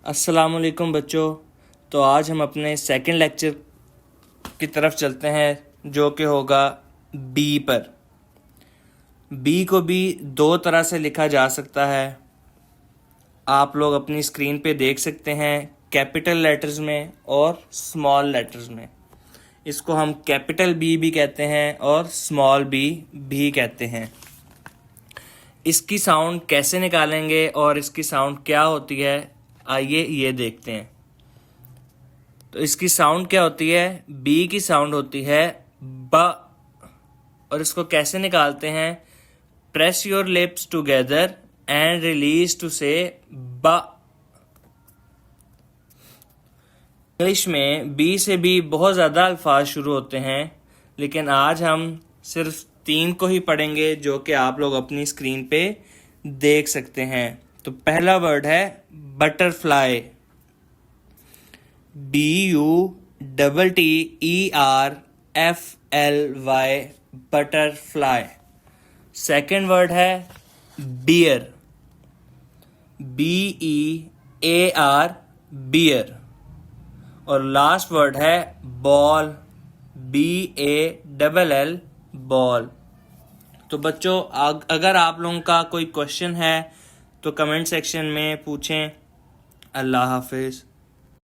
अस्सलामुअलैकुम बच्चों। तो आज हम अपने सेकंड लेक्चर की तरफ चलते हैं जो कि होगा बी पर। बी को भी दो तरह से लिखा जा सकता है। आप लोग अपनी स्क्रीन पे देख सकते हैं, कैपिटल लेटर्स में और स्मॉल लेटर्स में। इसको हम कैपिटल बी भी कहते हैं और स्मॉल बी भी कहते हैं। इसकी साउंड कैसे निकालेंगे और इसकी साउंड क्या होती है, आइए ये देखते हैं। तो इसकी साउंड क्या होती है? बी की साउंड होती है ब। और इसको कैसे निकालते हैं? Press your lips together and release to से ब। इंग्लिश में बी से भी बहुत ज़्यादा अल्फाज शुरू होते हैं, लेकिन आज हम सिर्फ 3 को ही पढ़ेंगे जो कि आप लोग अपनी स्क्रीन पे देख सकते हैं। तो पहला वर्ड है butterfly, BUTTERFLY, butterfly. Second word है बियर, BEAR, बियर। और लास्ट वर्ड है बॉल, BALL, बॉल। तो बच्चों, अगर आप लोगों का कोई क्वेश्चन है तो कमेंट सेक्शन में पूछें। अल्लाह हाफिज़।